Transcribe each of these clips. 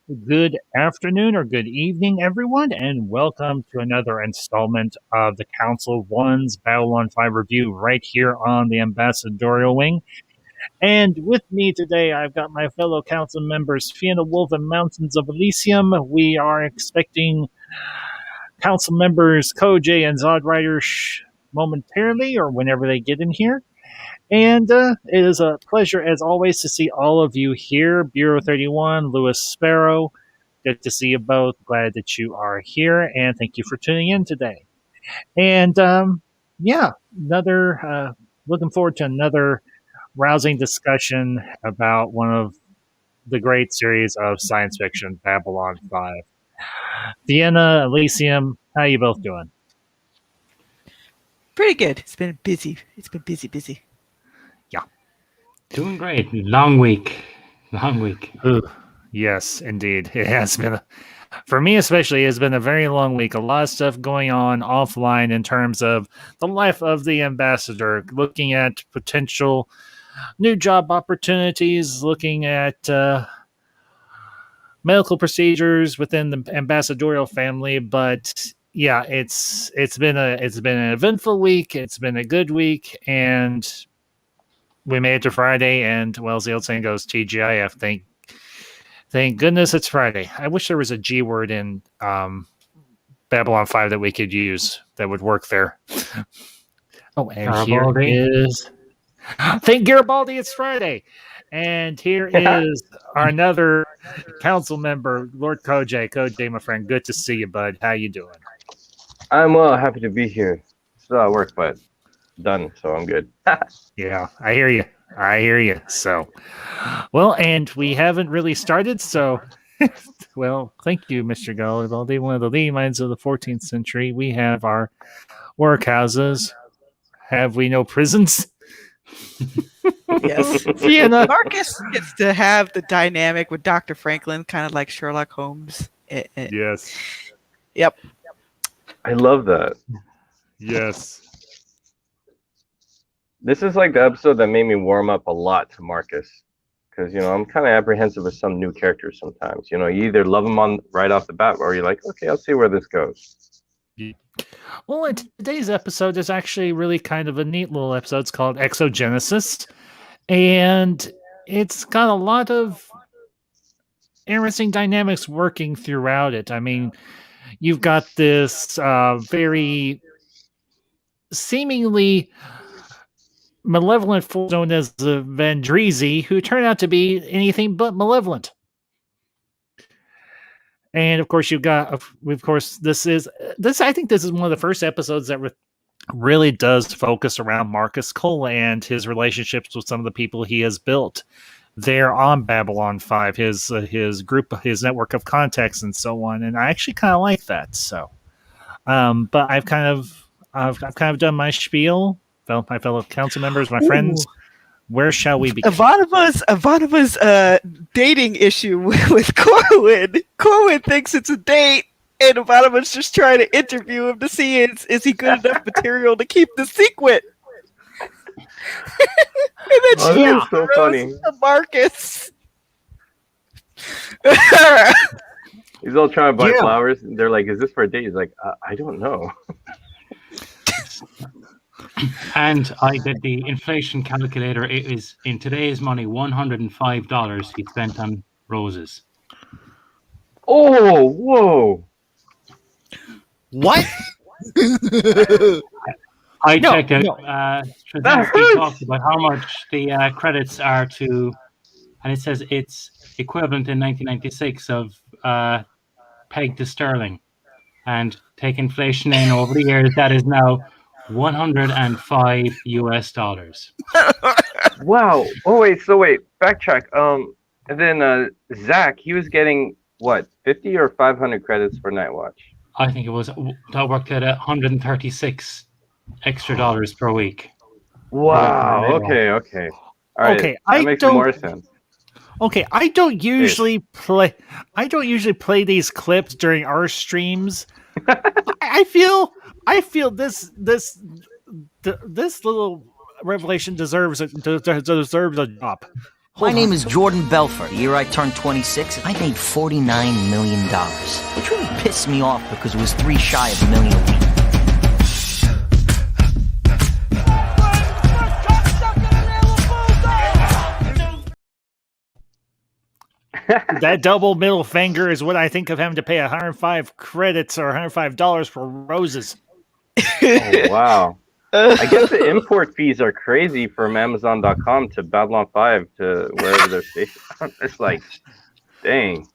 Good afternoon or good evening, everyone, and welcome to another installment of the Council of One's Babylon 5 review right here on the Ambassadorial Wing. And with me today, I've got my fellow council members, Fiona Wolf and Mountains of Elysium. We are expecting council members Koj and Zodrider momentarily or whenever they get in here. And it is a pleasure, as always, to see all of you here. Bureau 31, Lewis Sparrow, good to see you both. Glad that you are here, and thank you for tuning in today. And looking forward to another rousing discussion about one of the great series of science fiction, Babylon 5. Vienna, Elysium, how you both doing? Pretty good. It's been busy. Busy. Yeah. Doing great. Long week. Ooh, yes, indeed. It has been, for me especially, it's been a very long week. A lot of stuff going on offline in terms of the life of the ambassador, looking at potential new job opportunities, looking at medical procedures within the ambassadorial family. But yeah, it's been an eventful week. It's been a good week, and we made it to Friday. And well, as the old saying goes, TGIF. Thank goodness it's Friday. I wish there was a G word in Babylon 5 that we could use that would work there. Oh, and Garibaldi. Here is... Thank Garibaldi, it's Friday. And here is our another council member, Lord Koj. Koj, my friend, good to see you, bud. How you doing? I'm well, happy to be here. Still at work, but done, so I'm good. Yeah, I hear you. So, well, and we haven't really started, so, well, thank you, Mr. Garibaldi, one of the leading minds of the 14th century. We have our workhouses. Have we no prisons? Yes. Vienna. Marcus gets to have the dynamic with Dr. Franklin, kind of like Sherlock Holmes. Yes. Yep. I love that. Yes. This is like the episode that made me warm up a lot to Marcus. Because, I'm kind of apprehensive with some new characters sometimes. You either love them on right off the bat, or you're like, okay, I'll see where this goes. Yeah. Well, in today's episode is actually really kind of a neat little episode. It's called Exogenesis. And it's got a lot of interesting dynamics working throughout it. I mean, you've got this very seemingly malevolent force known as the Vendrisi, who turn out to be anything but malevolent. And of course, this is I think this is one of the first episodes that really does focus around Marcus Cole and his relationships with some of the people he has built there on Babylon 5, his group, his network of contacts, and so on. And I actually kind of like that. So, but I've kind of done my spiel. My fellow council members, my friends, where shall we begin? Avanavo's dating issue with Corwin. Corwin thinks it's a date, and Avanavo's just trying to interview him to see is he good enough material to keep the secret. And then she is so funny. To Marcus. He's all trying to buy flowers, and they're like, is this for a date? He's like, I don't know. And I did the inflation calculator. It is, in today's money, $105 he spent on roses. Oh, whoa. What? I checked it. That He talked about how much the credits are to, and it says it's equivalent in 1996 of peg to sterling. And take inflation in over the years, that is now $105 US. Wow. Oh, wait, backtrack. And then Zach, he was getting, what, 50 or 500 credits for Night Watch? I think it was, that worked at $136 extra dollars per week. Wow. Okay. All right. Okay, that makes more sense. Okay, I don't usually play these clips during our streams. I feel this little revelation deserves a drop. My name is Jordan Belfort. The year I turned 26, I made $49 million, which really pissed me off because it was 3 shy of $1 million a week. That double middle finger is what I think of having to pay 105 credits or $105 for roses. Oh, wow. I guess the import fees are crazy from Amazon.com to Babylon 5 to wherever they're stationed. It's like, dang.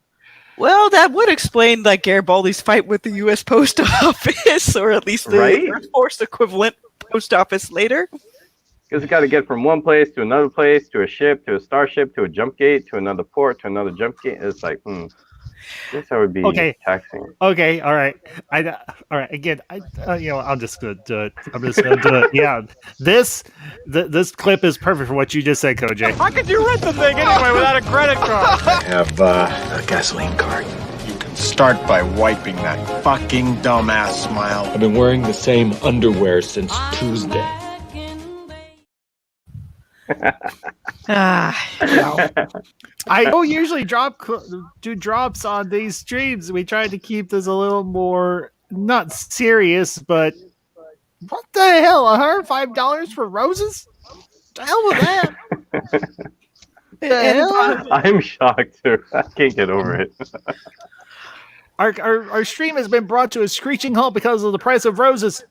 Well, that would explain like Garibaldi's fight with the U.S. Post Office, or at least the Air Force equivalent post office later. Because you got to get from one place to another place, to a ship, to a starship, to a jump gate, to another port, to another jump gate. It's like, I guess that would be taxing. Okay, all right. All right. Again, I'm just gonna do it. I'm just gonna do it. Yeah, this clip is perfect for what you just said, Koj. How could you rent the thing anyway without a credit card? I have a gasoline card. You can start by wiping that fucking dumbass smile. I've been wearing the same underwear since Tuesday. I don't usually do drops on these streams. We tried to keep this a little more not serious, but what the hell? $105 for roses? The hell with that? I'm shocked too. I can't get over it. Our stream has been brought to a screeching halt because of the price of roses.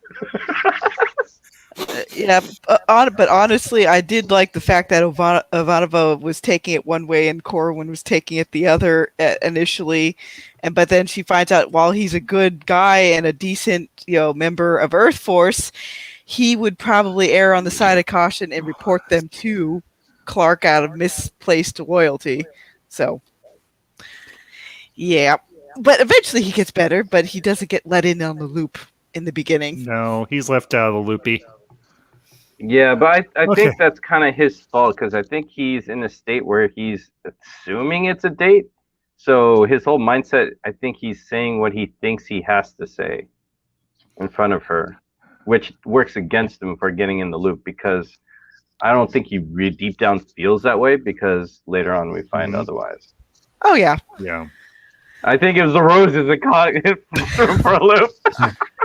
But honestly, I did like the fact that Avanavo was taking it one way and Corwin was taking it the other initially, but then she finds out while he's a good guy and a decent, member of Earth Force, he would probably err on the side of caution and report them to Clark out of misplaced loyalty. So, yeah, but eventually he gets better, but he doesn't get let in on the loop in the beginning. No, he's left out of the loopy. Yeah, but I think that's kind of his fault because I think he's in a state where he's assuming it's a date. So his whole mindset, I think he's saying what he thinks he has to say in front of her, which works against him for getting in the loop because I don't think he deep down feels that way because later on we find otherwise. Oh, yeah. Yeah. I think it was the roses that caught him for a loop.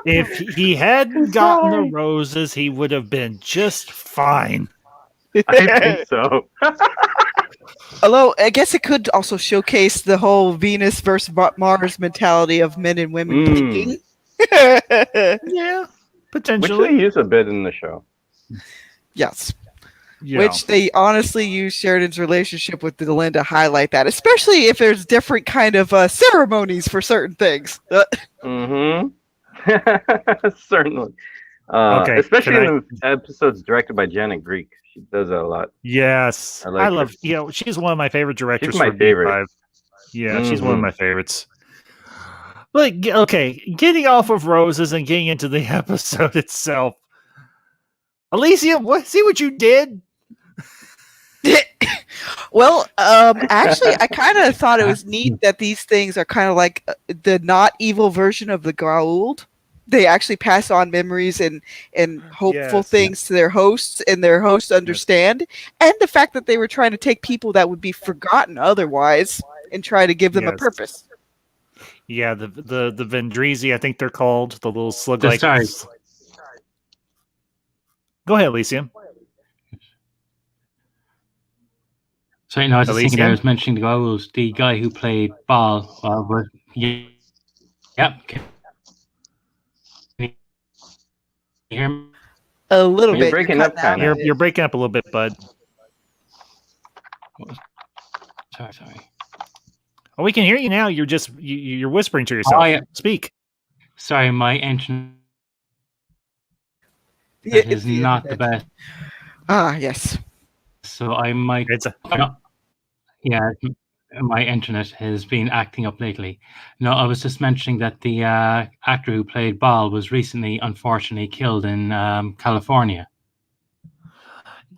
If he hadn't gotten the roses, he would have been just fine. I think so. Although, I guess it could also showcase the whole Venus versus Mars mentality of men and women picking. Yeah, potentially. Which they use a bit in the show. Yes. Yeah. Which they honestly use Sheridan's relationship with Dylan to highlight that, especially if there's different kind of ceremonies for certain things. Certainly. Especially in the episodes directed by Janet Greek. She does that a lot. Yes. I love her. She's one of my favorite directors. She's my favorite. Yeah, she's one of my favorites. But, getting off of roses and getting into the episode itself. Elysium, see what you did? Well, actually, I kind of thought it was neat that these things are kind of like the not evil version of the Goa'uld. They actually pass on memories and hopeful things to their hosts, and their hosts understand. And the fact that they were trying to take people that would be forgotten otherwise and try to give them a purpose. Yeah, the Vendrisi, I think they're called, the little slug-like. Go ahead, Elysium. Sorry, no, I was just thinking I was mentioning the Goa'uld, the guy who played Baal. Yep. Can you hear me? A little bit. You're breaking up kind of. You're breaking up a little bit, bud. Sorry. Oh, we can hear you now. You're whispering to yourself. Speak. Sorry, my internet is not the best. Yes. So I might. My internet has been acting up lately. No, I was just mentioning that the actor who played Baal was recently, unfortunately, killed in California.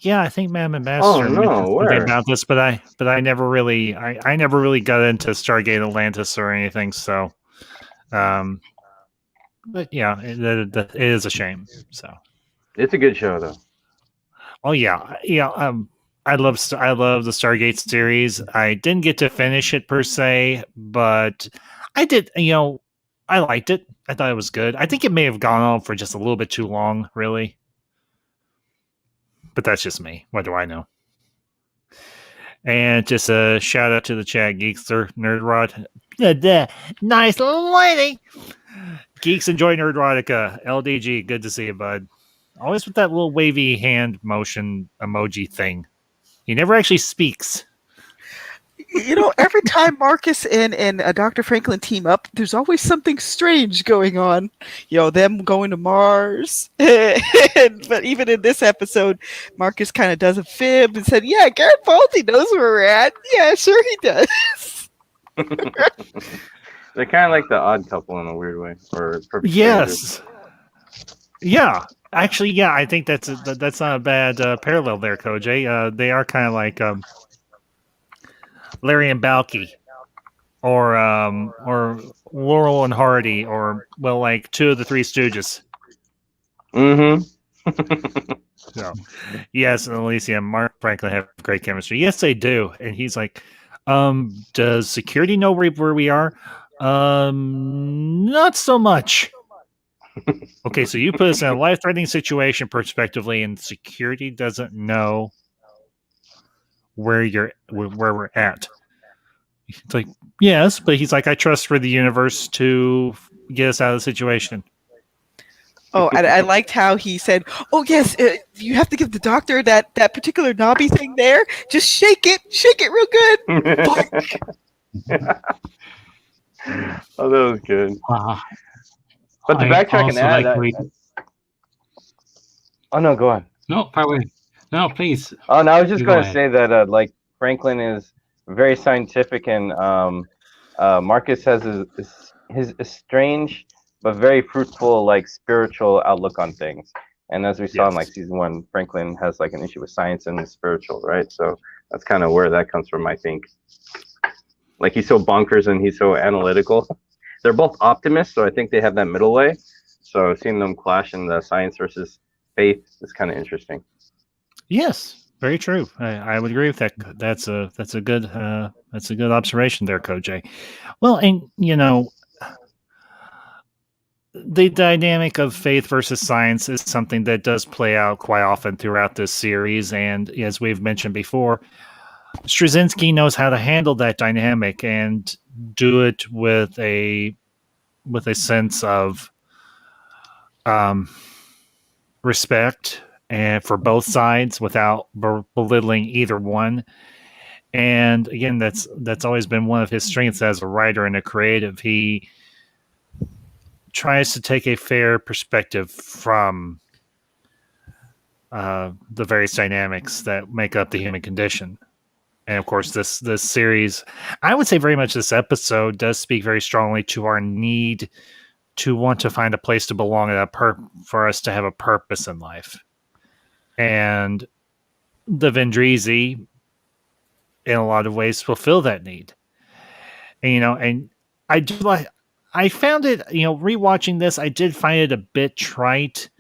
Yeah, I think Ma'am Ambassador mentioned about this, but I never really got into Stargate Atlantis or anything. So, but yeah, it is a shame. So, it's a good show though. Oh yeah. I love the Stargate series. I didn't get to finish it per se, but I did. I liked it. I thought it was good. I think it may have gone on for just a little bit too long, really. But that's just me. What do I know? And just a shout out to the chat Geekster Nerdrod. Nice lady. Geeks enjoy Nerdrotica. LDG, good to see you, bud. Always with that little wavy hand motion emoji thing. He never actually speaks. Every time Marcus and Dr. Franklin team up, there's always something strange going on. Them going to Mars. But even in this episode, Marcus kind of does a fib and said, yeah, Garrett Faulty knows where we're at. Yeah, sure he does. They're kind of like the Odd Couple in a weird way. Or Perfect Yes. Strangers. Yeah. Actually, yeah, I think that's not a bad parallel there, Koj. They are kind of like Larry and Balky, or Laurel and Hardy, or like two of the Three Stooges. Mm-hmm. So, yes, and Elysium, Mark Franklin have great chemistry. Yes, they do. And he's like, does security know where we are? Not so much. Okay, so you put us in a life-threatening situation prospectively, and security doesn't know where we're at. It's like, yes, but he's like, I trust for the universe to get us out of the situation. Oh, and I liked how he said, oh, yes, you have to give the doctor that particular knobby thing there. Just shake it real good. Oh, that was good. But to backtrack and add oh, no, go on. No, far away. No, please. Oh, no, I was just going to say that, like, Franklin is very scientific, and Marcus has his strange but very fruitful, like, spiritual outlook on things. And as we saw in, like, season 1, Franklin has, like, an issue with science and spiritual, right? So that's kind of where that comes from, I think. Like, he's so bonkers and he's so analytical. They're both optimists, so I think they have that middle way. So seeing them clash in the science versus faith is kind of interesting. Yes, very true. I would agree with that. That's a good observation there, Koj. Well, and the dynamic of faith versus science is something that does play out quite often throughout this series, and as we've mentioned before, Straczynski knows how to handle that dynamic and do it with a sense of respect and for both sides without belittling either one. And again, that's always been one of his strengths as a writer and a creative. He tries to take a fair perspective from the various dynamics that make up the human condition. And of course, this series, I would say very much this episode does speak very strongly to our need to want to find a place to belong and for us to have a purpose in life. And the Vendrisi, in a lot of ways, fulfill that need. And, and I do I found it, rewatching this, I did find it a bit trite,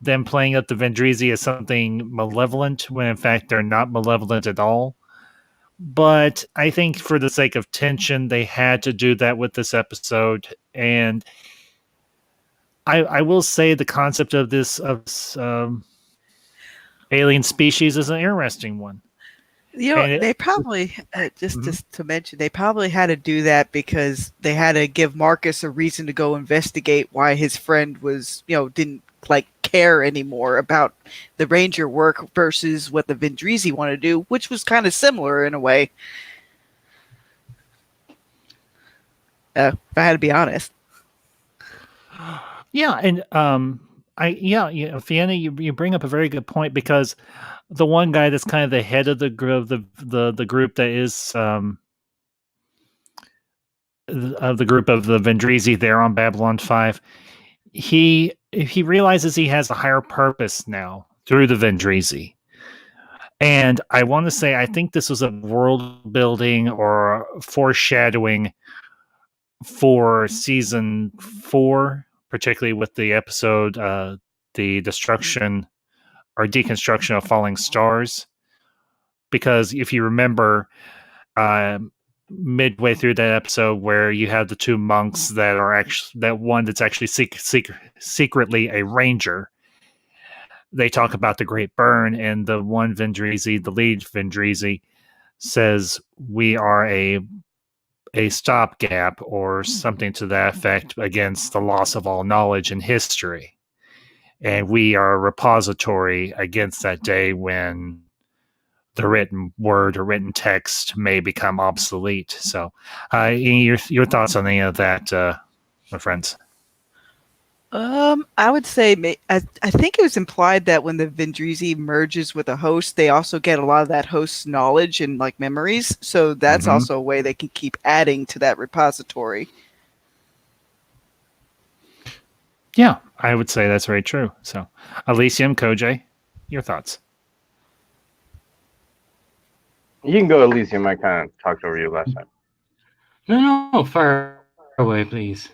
them playing up the Vendrisi as something malevolent, when in fact they're not malevolent at all. But I think for the sake of tension, they had to do that with this episode. And I will say the concept of this alien species is an interesting one. They probably, just to mention, they probably had to do that because they had to give Marcus a reason to go investigate why his friend was, didn't care anymore about the ranger work versus what the Vendrisi want to do, which was kind of similar in a way. If I had to be honest. Yeah, and Fiona, you bring up a very good point, because the one guy that's kind of the head of the group that is of the group of the Vendrisi there on Babylon 5, he realizes he has a higher purpose now through the Vendrisi. And I want to say, I think this was a world building or foreshadowing for season 4, particularly with the episode, the destruction or deconstruction of falling stars, because if you remember, midway through that episode where you have the two monks that are actually that one that's actually secretly a ranger, they talk about the Great Burn, and the one Vendrisi, the lead Vendrisi, says we are a stopgap or something to that effect against the loss of all knowledge and history. And we are a repository against that day when the written word or written text may become obsolete. So, your thoughts on any of that, my friends? I would say I think it was implied that when the Vendrisi merges with a host, they also get a lot of that host's knowledge and like memories. So that's also a way they can keep adding to that repository. Yeah, I would say that's very true. So, Elysium, Koj, your thoughts? You can go, Elysium. I kind of talked over you last time. No, far away, please.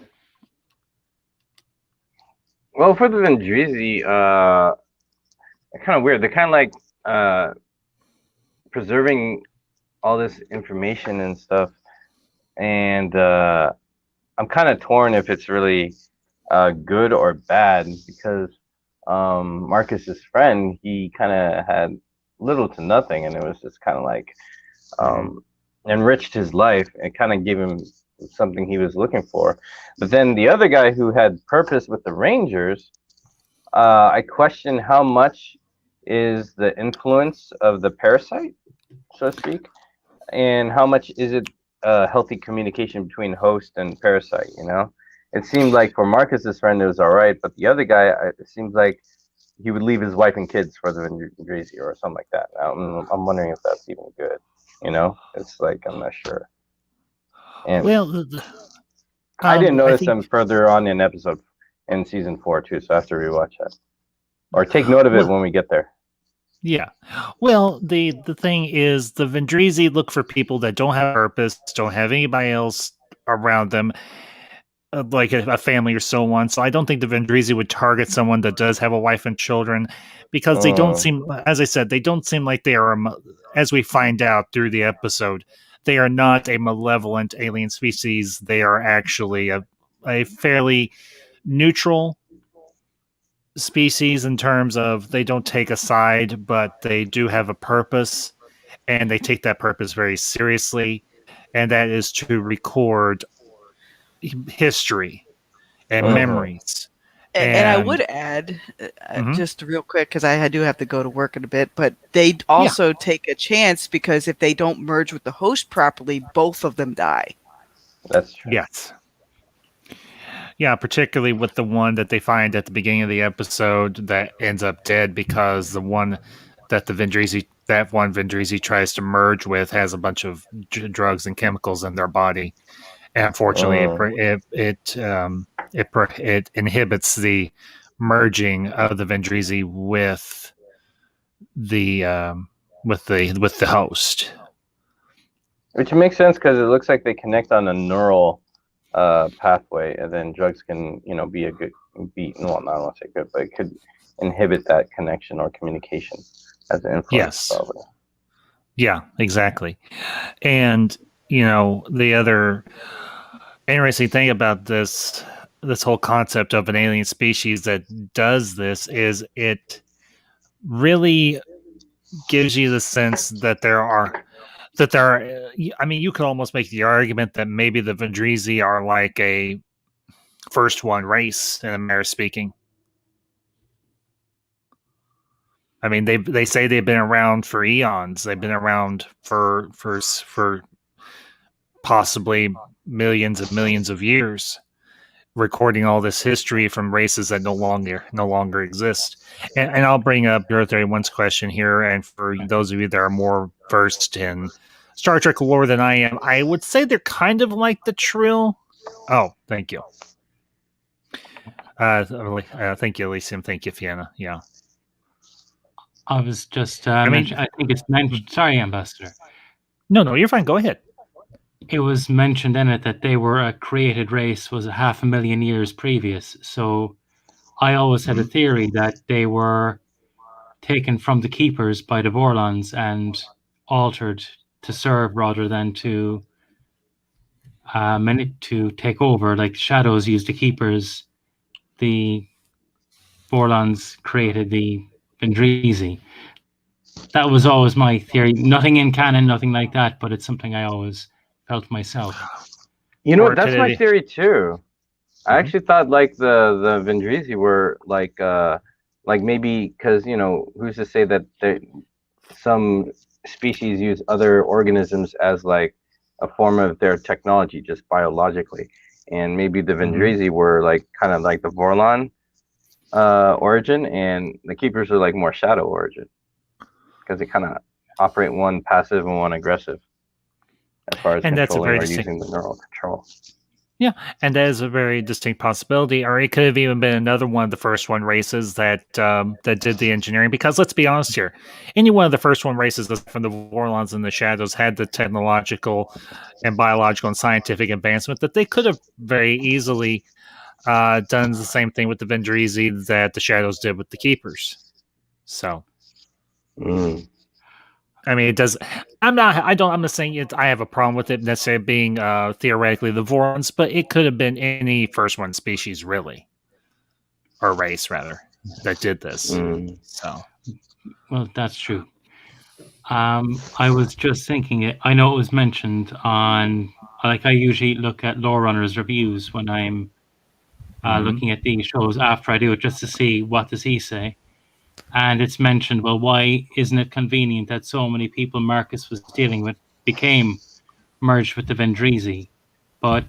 Well, for the Vendrisi, kind of weird. They're kind of like preserving all this information and stuff, and I'm kind of torn if it's really good or bad, because Marcus's friend, he kind of had little to nothing, and it was just kind of like enriched his life and kind of gave him something he was looking for. But then the other guy who had purpose with the Rangers, I question how much is the influence of the parasite, so to speak, and how much is it healthy communication between host and parasite, you know? It seemed like for Marcus's friend it was all right, but the other guy, it seems like he would leave his wife and kids for the Vendrisi or something like that. I'm wondering if that's even good, you know? It's like, I'm not sure. And well, I didn't notice them further on in season 4 too, so I have to rewatch that or take note of it when we get there. Yeah. Well, the thing is, the Vendrisi look for people that don't have purpose, don't have anybody else around them, like a family or so on. So I don't think the Vendrisi would target someone that does have a wife and children, because they don't seem, as I said, they don't seem like they are, as we find out through the episode, they are not a malevolent alien species. They are actually a fairly neutral species in terms of they don't take a side, but they do have a purpose, and they take that purpose very seriously, and that is to record history and memories. And I would add, just real quick, because I do have to go to work in a bit, but they also take a chance, because if they don't merge with the host properly, both of them die. That's true. Yes. Yeah, particularly with the one that they find at the beginning of the episode that ends up dead because the one that that one Vendrisi tries to merge with has a bunch of drugs and chemicals in their body. And unfortunately, it inhibits the merging of the Vendrisi with the host. Which makes sense, because it looks like they connect on a neural pathway, and then drugs can, be a good beat. Well, I don't want to say good, but it could inhibit that connection or communication as an influence. Yes. Probably. Yeah, exactly. And the other interesting thing about this whole concept of an alien species that does this is it really gives you the sense that there are. I mean, you could almost make the argument that maybe the Vendrisi are like a first one race, in a manner of speaking. I mean, they say they've been around for eons. They've been around for possibly millions and millions of years, recording all this history from races that no longer exist. And I'll bring up Earth 31's question here, and for those of you that are more versed in Star Trek lore than I am, I would say they're kind of like the Trill. Oh, thank you. Thank you, Elysium. Thank you, Fiona. Yeah. I was just I think it's mentioned. Sorry, Ambassador. No, you're fine. Go ahead. It was mentioned in it that they were a created race was 500,000 years previous. So I always had a theory that they were taken from the Keepers by the Vorlons and altered to serve rather than to take over. Like shadows used the keepers, the Vorlons created the Vendrisi. That was always my theory. Nothing in canon, nothing like that, but it's something I always felt myself. You know, that's my theory too. I actually thought like the Vendrisi were like maybe because who's to say that some species use other organisms as like a form of their technology just biologically, and maybe the Vendrisi were like kind of like the Vorlon origin, and the Keepers are like more Shadow origin because they kind of operate one passive and one aggressive as far as controlling or using the neural control. Yeah, and that is a very distinct possibility. Or it could have even been another one of the first one races that that did the engineering. Because let's be honest here, any one of the first one races from the Vorlons and the Shadows had the technological and biological and scientific advancement that they could have very easily done the same thing with the Vendrisi that the Shadows did with the Keepers. So, I mean, it does. I'm not saying I have a problem with it necessarily being theoretically the Vorons, but it could have been any first one species really, or race rather, that did this. So, well, that's true. I was just thinking it. I know it was mentioned on. Like I usually look at Lore Runners reviews when I'm looking at these shows after I do it, just to see what does he say. And it's mentioned, well, why isn't it convenient that so many people Marcus was dealing with became merged with the Vendrisi? But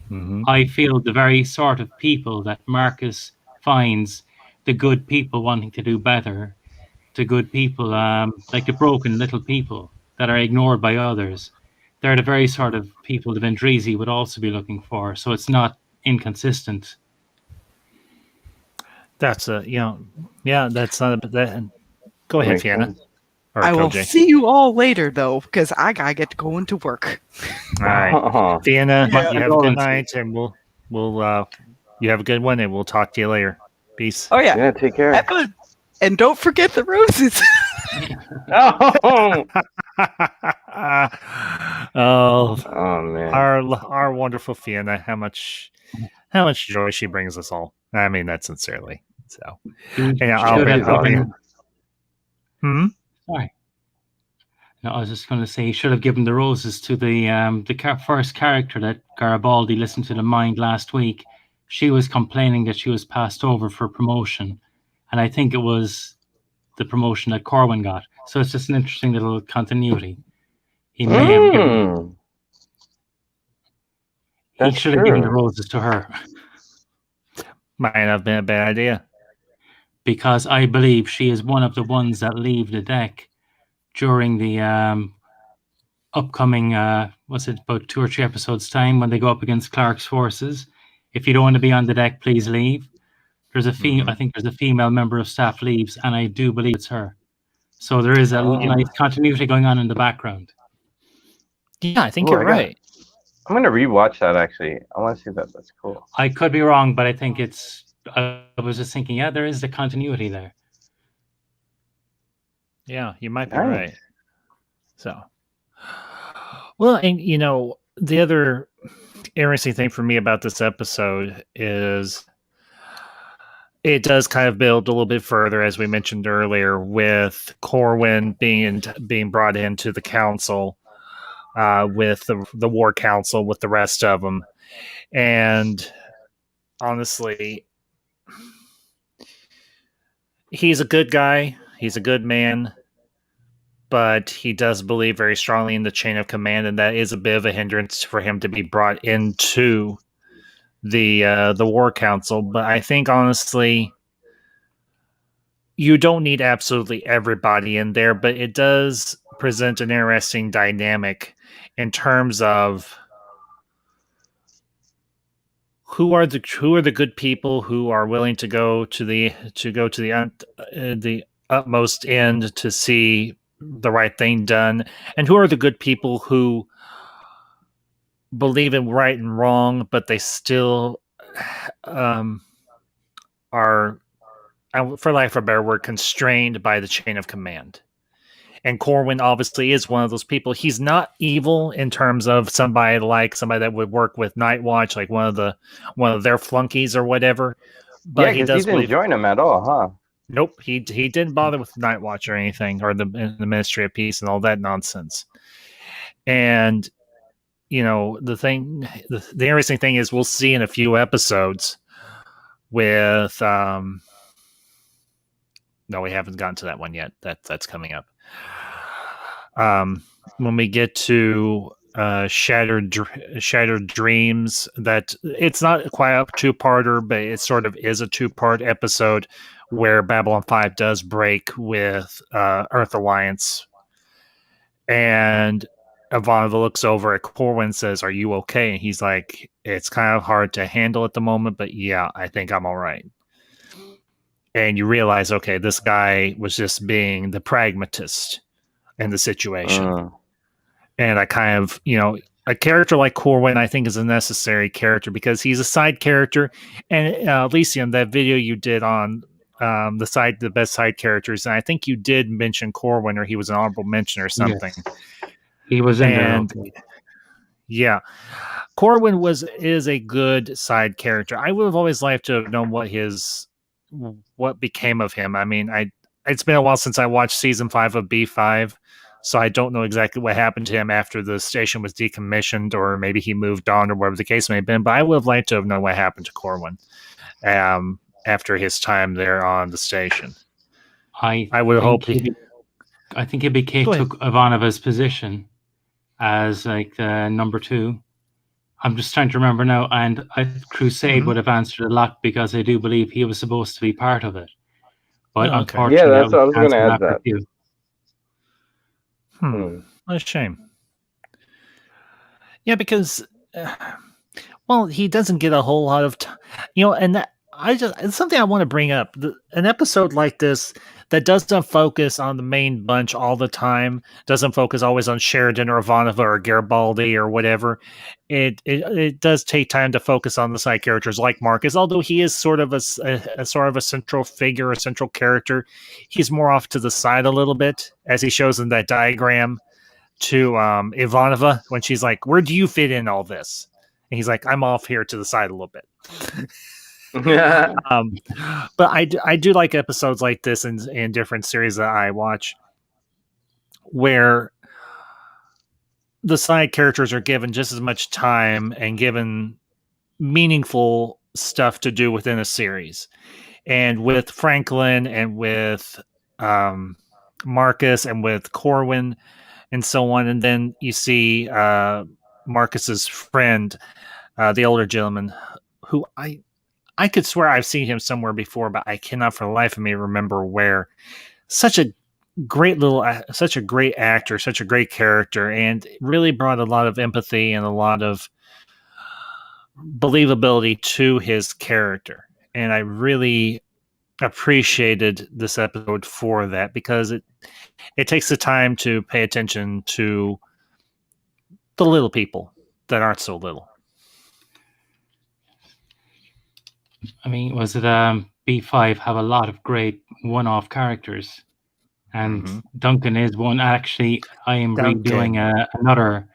I feel the very sort of people that Marcus finds, the good people wanting to do better, the good people, like the broken little people that are ignored by others, they're the very sort of people the Vendrisi would also be looking for. So it's not inconsistent. that's that's not that. Go ahead, Fiona. I will see you all later, though, because I gotta get going to work. All right, Fiona, you have a good night, and we'll you have a good one, and we'll talk to you later. Peace. Oh yeah, take care. Have fun. And don't forget the roses. Oh man, our wonderful Fiona, how much joy she brings us all. I mean that sincerely. So, Sorry. No, I was just going to say he should have given the roses to the first character that Garibaldi listened to the Mind last week. She was complaining that she was passed over for promotion, and I think it was the promotion that Corwin got. So it's just an interesting little continuity. He may have given. He should have given the roses to her. Might have been a bad idea. Because I believe she is one of the ones that leave the deck during the upcoming, about 2 or 3 episodes' time when they go up against Clark's forces. If you don't want to be on the deck, please leave. There's a I think there's a female member of staff leaves, and I do believe it's her. So there is a nice continuity going on in the background. Yeah, I think you're right. I'm going to rewatch that, actually. I want to see that. That's cool. I could be wrong, but I think I was just thinking, there is the continuity there. Yeah, you might be right. So, well, and the other interesting thing for me about this episode is it does kind of build a little bit further, as we mentioned earlier, with Corwin being brought into the council, with the war council, with the rest of them, and honestly, he's a good guy. He's a good man, but he does believe very strongly in the chain of command, and that is a bit of a hindrance for him to be brought into the war council. But I think honestly, you don't need absolutely everybody in there, but it does present an interesting dynamic in terms of who are the good people who are willing to go to the utmost end to see the right thing done, and who are the good people who believe in right and wrong, but they still are, for lack of a better word, constrained by the chain of command. And Corwin obviously is one of those people. He's not evil in terms of somebody that would work with Night Watch, like one of their flunkies or whatever. But yeah, he because does he didn't join him at all, huh? Nope, he didn't bother with Night Watch or anything, or the Ministry of Peace and all that nonsense. And the interesting thing is we'll see in a few episodes with no, we haven't gotten to that one yet. That's coming up. When we get to Shattered Dreams, that it's not quite a two-parter, but it sort of is a two-part episode where Babylon 5 does break with Earth Alliance, and Avanavo looks over at Corwin and says, "Are you okay?" And he's like, "It's kind of hard to handle at the moment, but yeah, I think I'm all right." And you realize, okay, this guy was just being the pragmatist in the situation. And I kind of, a character like Corwin, I think, is a necessary character because he's a side character. And Elysium, that video you did on the best side characters, and I think you did mention Corwin, or he was an honorable mention or something. Yes. He was in there. Okay. Yeah, Corwin is a good side character. I would have always liked to have known what became of him. I mean, it's been a while since I watched season 5 of B5, so I don't know exactly what happened to him after the station was decommissioned, or maybe he moved on, or whatever the case may have been. But I would have liked to have known what happened to Corwin after his time there on the station. I would hope I think ABK took Ivanova's position as like the number 2. I'm just trying to remember now, and Crusade would have answered a lot because I do believe he was supposed to be part of it. But unfortunately, yeah, that's I was going to add that. What a shame. Yeah, because he doesn't get a whole lot of time, and that it's something I want to bring up. An episode like this that doesn't focus on the main bunch all the time, doesn't focus always on Sheridan or Ivanova or Garibaldi or whatever. It does take time to focus on the side characters like Marcus, although he is sort of a central figure, a central character. He's more off to the side a little bit, as he shows in that diagram to Ivanova when she's like, "Where do you fit in all this?" And he's like, "I'm off here to the side a little bit." But I do like episodes like this in different series that I watch, where the side characters are given just as much time and given meaningful stuff to do within a series. And with Franklin and with Marcus and with Corwin and so on, and then you see Marcus's friend, the older gentleman, who I could swear I've seen him somewhere before, but I cannot for the life of me remember where. Such a great actor, such a great character, and really brought a lot of empathy and a lot of believability to his character. And I really appreciated this episode for that, because it takes the time to pay attention to the little people that aren't so little. I mean, was it B5 have a lot of great one-off characters, and Duncan is one. Actually, I am redoing another.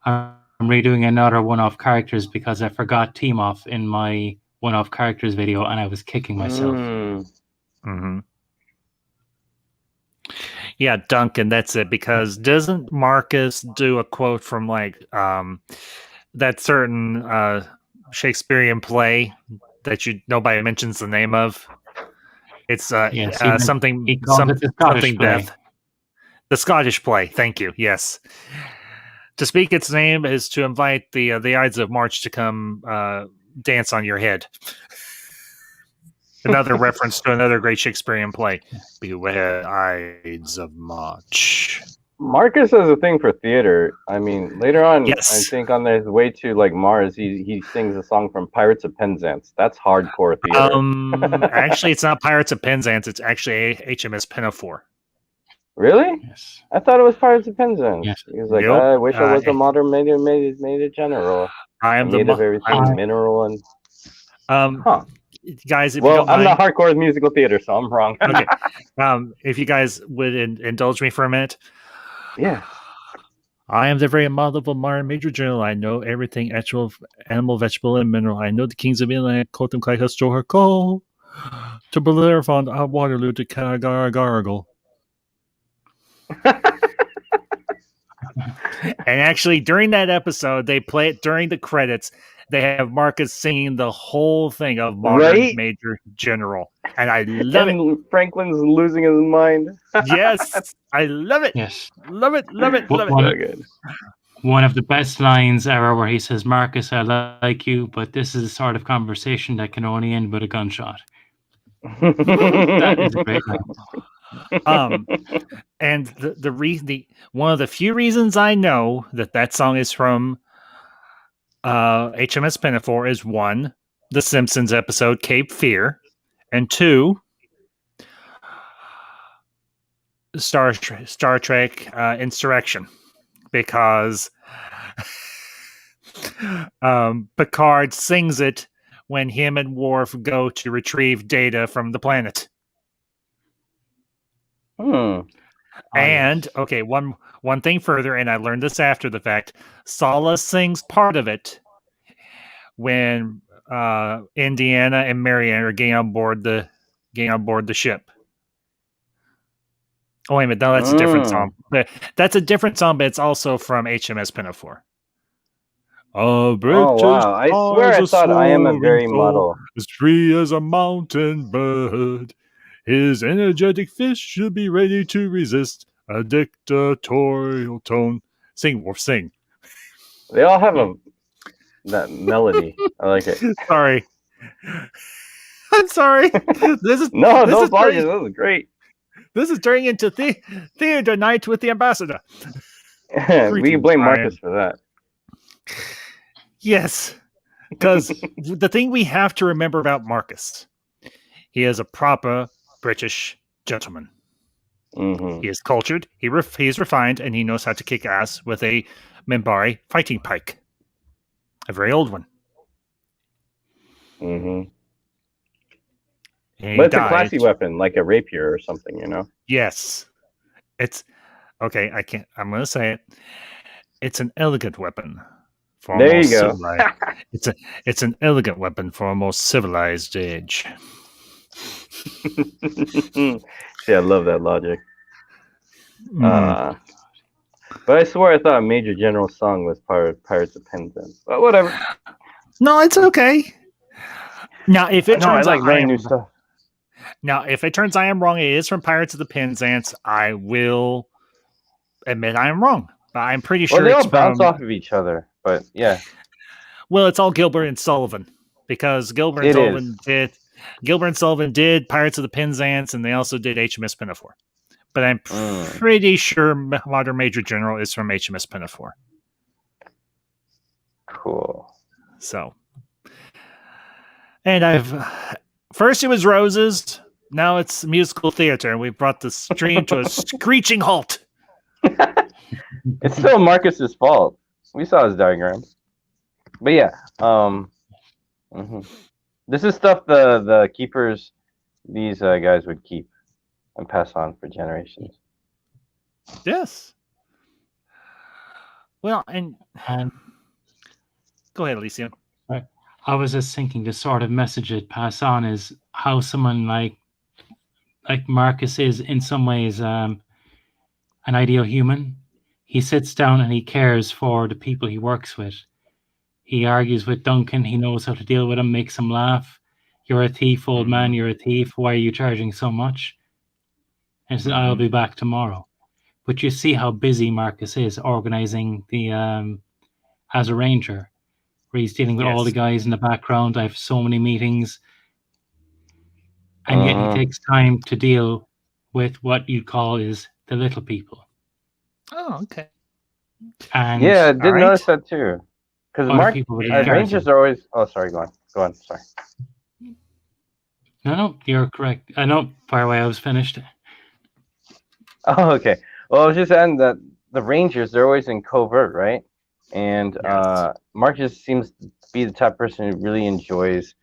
I'm redoing another one-off characters because I forgot Team Off in my one-off characters video, and I was kicking myself. Yeah, Duncan, that's it. Because doesn't Marcus do a quote from like that certain Shakespearean play that nobody mentions the name of? It's something death. The Scottish play. Thank you. Yes. To speak its name is to invite the Ides of March to come dance on your head. Another reference to another great Shakespearean play. Beware Ides of March. Marcus has a thing for theater. I mean, later on, I think on his way to like Mars, he sings a song from Pirates of Penzance. That's hardcore theater. Actually, it's not Pirates of Penzance. It's actually HMS Pinafore. Really? Yes. I thought it was Pirates of Penzance. Yes. He was like, I wish I was a modern major general. I am made of everything mineral and. guys, if you Well, don't I'm mind, not hardcore musical theater, so I'm wrong. okay. If you guys would indulge me for a minute. Yeah. I am the very model of a modern major general. I know everything actual, animal, vegetable, and mineral. I know the kings of England. I quote them quite historical. To Belfort on Waterloo to gargle. And actually, during that episode, they play it during the credits. They have Marcus singing the whole thing of Modern Right? Major General. And I love it. And Franklin's losing his mind. Yes. I love it. Yes. Love it. Love it. Love it. One, So good. one of the best lines ever where he says, Marcus, I like you, but this is a sort of conversation that can only end with a gunshot. That is a great line. And the one of the few reasons I know that song is from HMS Pinafore is one, the Simpsons episode Cape Fear, and two, Star Trek Insurrection, because Picard sings it when him and Worf go to retrieve data from the planet. And okay, one thing further, and I learned this after the fact. Sala sings part of it when Indiana and Marianne are getting on board the ship. Oh wait a minute, no, that's a different song. But that's a different song, but it's also from HMS Pinafore. Oh wow! I swear I thought I am a very model. As free as a mountain bird. His energetic fist should be ready to resist a dictatorial tone. Sing, Wolf, sing. They all have that melody. I like it. Sorry. I'm sorry. This is no, don't apologize. That was great. This is turning into theater night with the ambassador. We can blame Marcus for that. Yes, because the thing we have to remember about Marcus, he is a proper British gentleman. Mm-hmm. He is cultured, he is refined, and he knows how to kick ass with a Minbari fighting pike. A very old one. Mm-hmm. But it's a classy weapon, like a rapier or something, you know? Yes. It's... Okay, I'm going to say it. It's an elegant weapon. There you go. It's an elegant weapon for a more civilized age. See, I love that logic. But I swore I thought Major General's song was part of Pirates of Penzance. But whatever. No, it's okay. Now, if it turns out learning new stuff. Now, if it turns I am wrong, it is from Pirates of the Penzance. I will admit I am wrong, but I'm pretty sure they all bounce off of each other. But yeah. Well, it's all Gilbert and Sullivan, because Gilbert and Sullivan did Pirates of the Penzance, and they also did HMS Pinafore. But I'm pretty sure Modern Major General is from HMS Pinafore. Cool. So, and first it was roses, now it's musical theater, and we brought the stream to a screeching halt. It's still Marcus's fault. We saw his diagrams. But yeah, this is stuff the keepers, these guys would keep and pass on for generations. Yes. Well, and go ahead, Elysium. Right. I was just thinking the sort of message it pass on is how someone like Marcus is in some ways an ideal human. He sits down and he cares for the people he works with. He argues with Duncan. He knows how to deal with him, makes him laugh. You're a thief, old man. You're a thief. Why are you charging so much? And he says, I'll be back tomorrow. But you see how busy Marcus is organizing the as a ranger, where he's dealing with all the guys in the background. I have so many meetings. And yet he takes time to deal with what you call is the little people. Oh, okay. And yeah, I did notice that too. Because Rangers are always... Oh, sorry, go on, sorry. No, you're correct. I know, fire away, I was finished. Oh, okay. Well, I was just adding that the Rangers, they're always in covert, right? And Marcus seems to be the type of person who really enjoys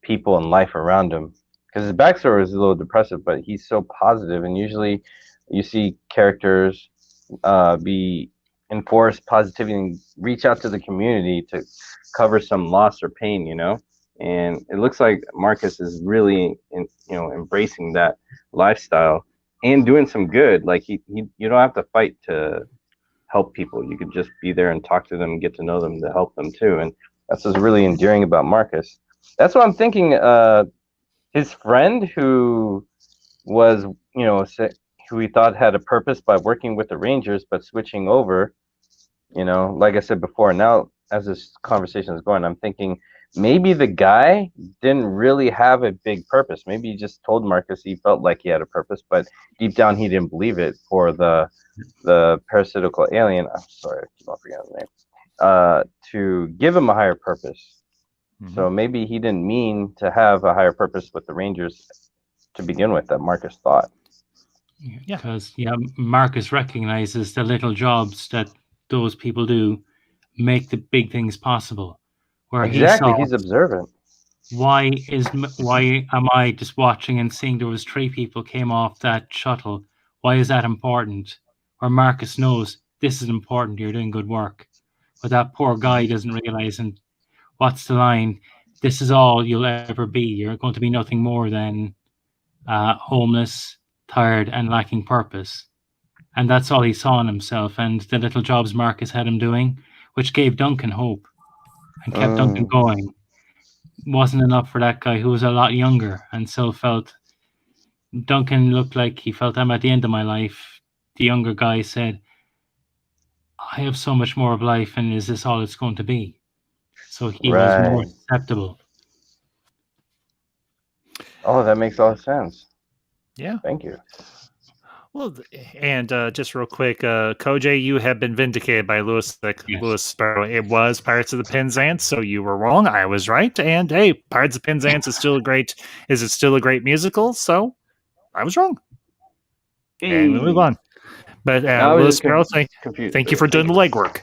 people and life around him. Because his backstory is a little depressive, but he's so positive, and usually you see characters be enforce positivity and reach out to the community to cover some loss or pain, you know. And it looks like Marcus is really, embracing that lifestyle and doing some good. Like you don't have to fight to help people. You could just be there and talk to them and get to know them to help them too. And that's what's really endearing about Marcus. That's what I'm thinking. His friend who was, who he thought had a purpose by working with the Rangers, but switching over, like I said before, now as this conversation is going, I'm thinking maybe the guy didn't really have a big purpose. Maybe he just told Marcus he felt like he had a purpose, but deep down he didn't believe it for the parasitical alien. I'm sorry, I keep on forgetting the name. To give him a higher purpose. Mm-hmm. So maybe he didn't mean to have a higher purpose with the Rangers to begin with, that Marcus thought. Yeah, because Marcus recognizes the little jobs that those people do make the big things possible. Where exactly, he saw, he's observant. Why am I just watching and seeing there was 3 people came off that shuttle? Why is that important? Or Marcus knows this is important. You're doing good work, but that poor guy doesn't realize. And what's the line? This is all you'll ever be. You're going to be nothing more than homeless, tired, and lacking purpose. And that's all he saw in himself. And the little jobs Marcus had him doing, which gave Duncan hope and kept Duncan going, wasn't enough for that guy who was a lot younger and still felt. Duncan looked like he felt, I'm at the end of my life. The younger guy said, I have so much more of life, and is this all it's going to be? So he was more susceptible. Oh, that makes all sense. Yeah. Thank you. Well, and just real quick, Koj, you have been vindicated by Lewis Sparrow. It was Pirates of the Penzance, so you were wrong. I was right. And hey, Pirates of the Penzance is still a great musical? So I was wrong. And we move on. But Lewis Sparrow, thank you for doing the legwork.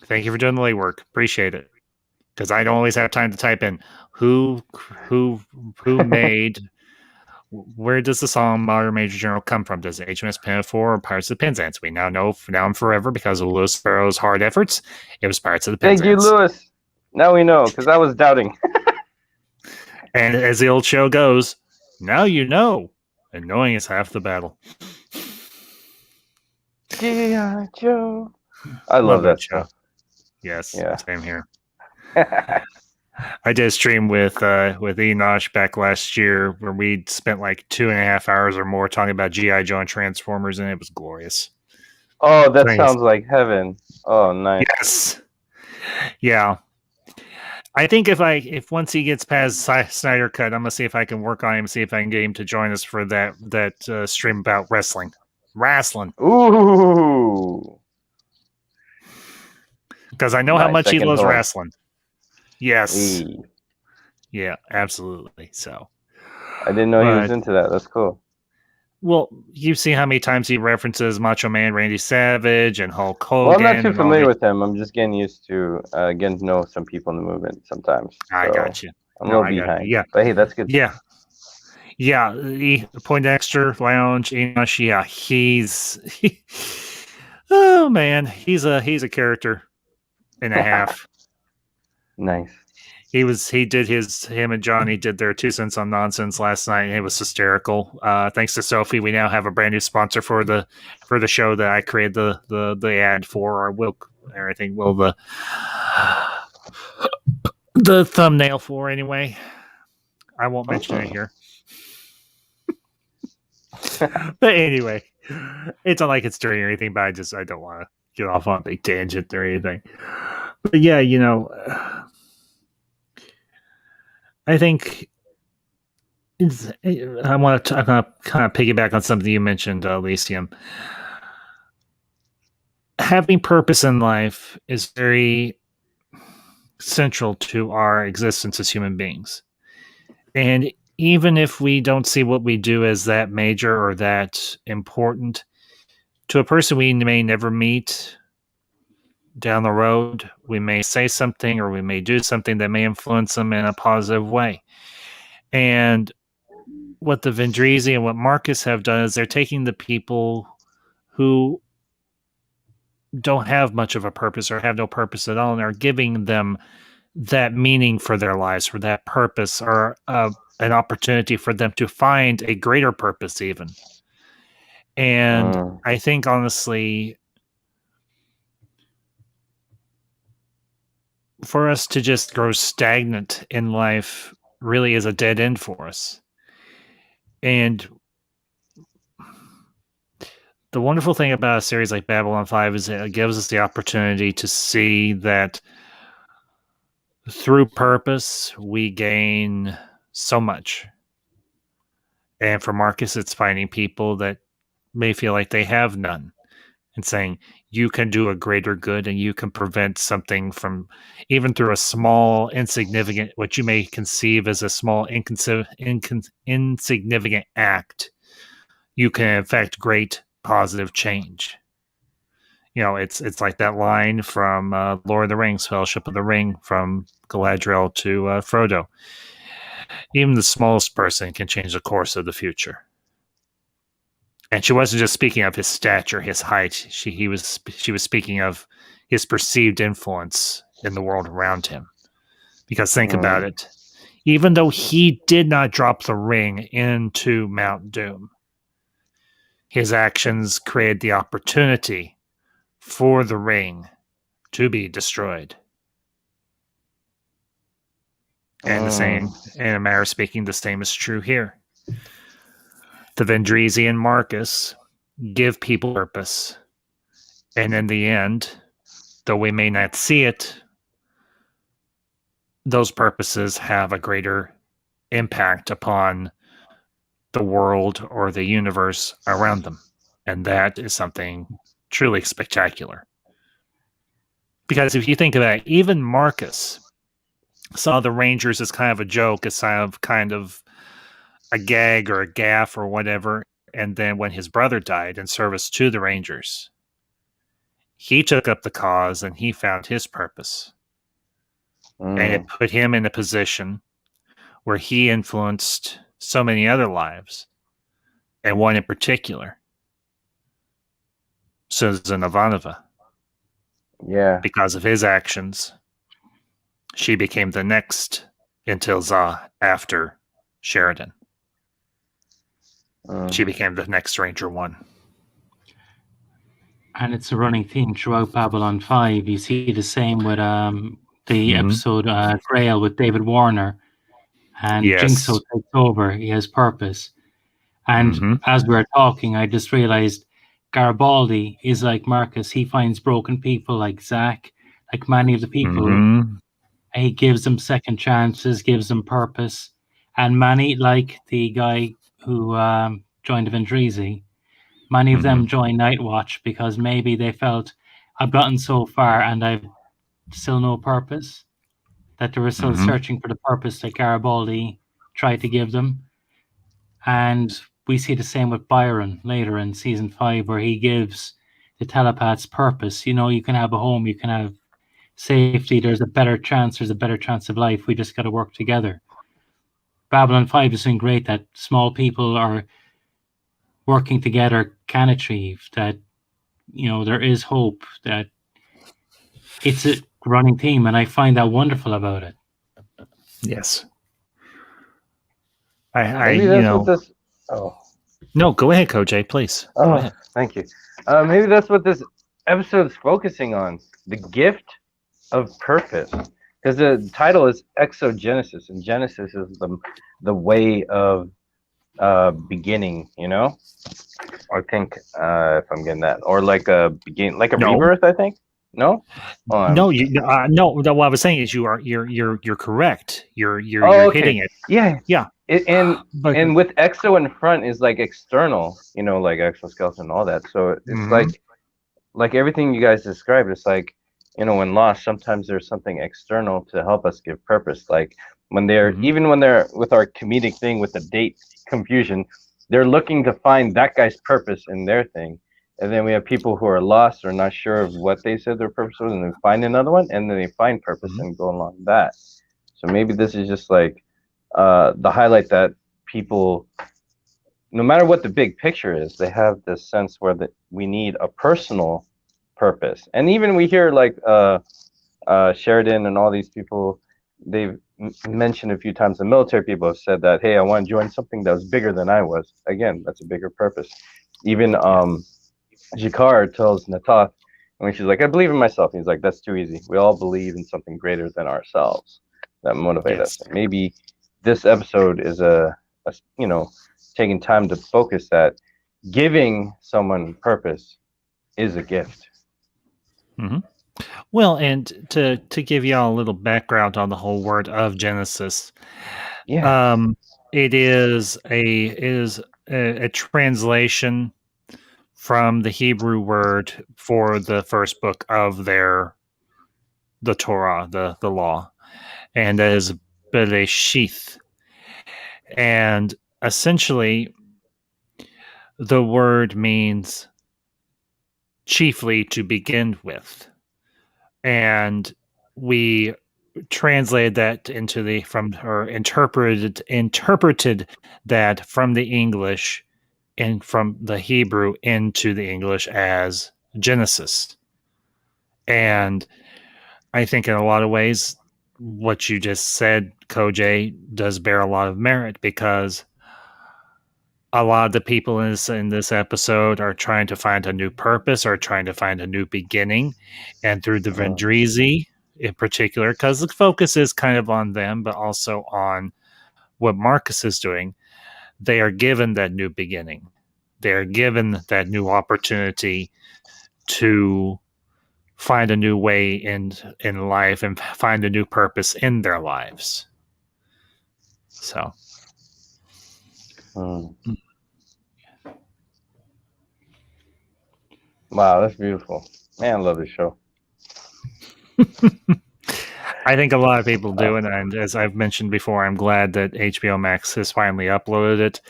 Thank you for doing the legwork. Appreciate it. Because I don't always have time to type in who made. Where does the song Modern Major General come from? Does it HMS Pinafore or Pirates of the Penzance? We now know now and forever because of Lewis Sparrow's hard efforts. It was Pirates of the Penzance. Thank you, Lewis. Now we know, because I was doubting. And as the old show goes, now you know, and knowing is half the battle. G.I. Joe. I love that show. Yes, same here. I did a stream with Enosh back last year where we spent like 2.5 hours or more talking about G.I. Joe and Transformers, and it was glorious. Oh, that sounds like heaven. Oh, nice. Yes. Yeah. I think if once he gets past Snyder Cut, I'm gonna see if I can work on him, see if I can get him to join us for that stream about wrestling. Ooh. Because I know how much he loves wrestling. Yes. Yeah, absolutely. So I didn't know he was into that. That's cool. Well, you've seen how many times he references Macho Man Randy Savage and Hulk Hogan. Well, I'm not too familiar with him. I'm just getting used to getting to know some people in the movement sometimes. So I got you. I'm a little behind. Yeah. But hey, that's good. Yeah. Yeah. The Poindexter Lounge, Enosh, yeah, oh man, he's a character and a half. Nice. Him and Johnny did their 2 cents on nonsense last night, and it was hysterical. Thanks to Sophie, we now have a brand new sponsor for the show that I created the ad for, or will the thumbnail for anyway. I won't mention it here. But anyway, it's not like it's dirty or anything, but I don't want to get off on a big tangent or anything. But yeah, I think I'm going to kind of piggyback on something you mentioned, Elysium. Having purpose in life is very central to our existence as human beings. And even if we don't see what we do as that major or that important, to a person we may never meet, down the road, we may say something or we may do something that may influence them in a positive way. And what the Vendrisi and what Marcus have done is they're taking the people who don't have much of a purpose or have no purpose at all and are giving them that meaning for their lives, for that purpose, or an opportunity for them to find a greater purpose even. And I think, honestly, for us to just grow stagnant in life really is a dead end for us. And the wonderful thing about a series like Babylon 5 is it gives us the opportunity to see that through purpose, we gain so much. And for Marcus, it's finding people that may feel like they have none and saying, you can do a greater good and you can prevent something from, even through a small, insignificant, what you may conceive as a small, insignificant act, you can affect great positive change. It's like that line from Lord of the Rings, Fellowship of the Ring, from Galadriel to Frodo. Even the smallest person can change the course of the future. And she wasn't just speaking of his stature, his height. She was speaking of his perceived influence in the world around him. Because think about it. Even though he did not drop the ring into Mount Doom, his actions created the opportunity for the ring to be destroyed. And the same, in a manner of speaking, the same is true here. The Vendrisi and Marcus give people purpose. And in the end, though we may not see it, those purposes have a greater impact upon the world or the universe around them. And that is something truly spectacular. Because if you think of that, even Marcus saw the Rangers as kind of a joke, as kind of a gag or a gaffe or whatever. And then when his brother died in service to the Rangers, he took up the cause and he found his purpose. And it put him in a position where he influenced so many other lives, and one in particular, Susan Avanavo. Yeah. Because of his actions, she became the next Intilza after Sheridan. She became the next Ranger One. And it's a running theme throughout Babylon 5. You see the same with the episode Grail with David Warner. And Jinxo takes over. He has purpose. And as we were talking, I just realized Garibaldi is like Marcus. He finds broken people like Zach, like many of the people. He gives them second chances, gives them purpose. And many, like the guy who joined the Vendrisi, many of them joined Night Watch because maybe they felt, I've gotten so far and I've still no purpose, that they were still searching for the purpose that Garibaldi tried to give them. And we see the same with Byron later in season 5, where he gives the telepaths purpose. You can have a home, you can have safety, there's a better chance of life. We just got to work together. Babylon 5 is doing great that small people are working together can achieve, that there is hope, that it's a running theme, and I find that wonderful about it. Yes. Maybe that's what this. Oh. No, go ahead, Koj, please. Go ahead. Thank you. Maybe that's what this episode is focusing on: the gift of purpose. Because the title is Exogenesis, and Genesis is the way of beginning. I think if I'm getting that, or like a begin, like a rebirth. I think. No. No. What I was saying is you're correct. You're hitting it. Yeah. And with exo in front is like external, like exoskeleton and all that. So it's like everything you guys described. It's like, when lost, sometimes there's something external to help us give purpose. Like when even when they're with our comedic thing with the date confusion, they're looking to find that guy's purpose in their thing. And then we have people who are lost or not sure of what they said their purpose was, and they find another one, and then they find purpose and go along that. So maybe this is just like the highlight that people, no matter what the big picture is, they have this sense where that we need a personal purpose. And even we hear like Sheridan and all these people, they've mentioned a few times, the military people have said that, hey, I want to join something that was bigger than I was. Again, that's a bigger purpose. Even Jakar tells Natath, when she's like, I believe in myself. He's like, that's too easy. We all believe in something greater than ourselves that motivate us. Maybe this episode is a taking time to focus that giving someone purpose is a gift. Mm-hmm. Well, and to give y'all a little background on the whole word of Genesis, it is a translation from the Hebrew word for the first book of the Torah, the law, and that is Bereshith. And essentially, the word means chiefly to begin with. And we translated that interpreted that from the English and from the Hebrew into the English as Genesis. And I think in a lot of ways, what you just said, Koj, does bear a lot of merit, because a lot of the people in this episode are trying to find a new purpose or trying to find a new beginning. And through the Vendrisi in particular, because the focus is kind of on them, but also on what Marcus is doing, they are given that new beginning. They are given that new opportunity to find a new way in life and find a new purpose in their lives. So. Wow, that's beautiful. Man, I love this show. I think a lot of people do it, and as I've mentioned before, I'm glad that HBO Max has finally uploaded it.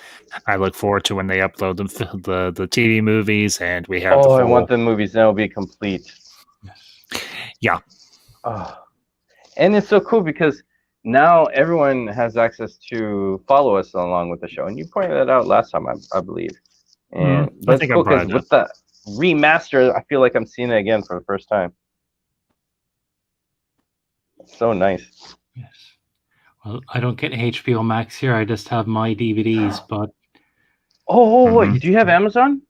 I look forward to when they upload the TV movies, and we have. I want the movies now to be complete. Yeah. And it's so cool because now everyone has access to follow us along with the show, and you pointed that out last time, I believe. And that's cool because with the remaster, I feel like I'm seeing it again for the first time. It's so nice. Yes. Well, I don't get HBO Max here. I just have my DVDs, but... Wait, do you have Amazon?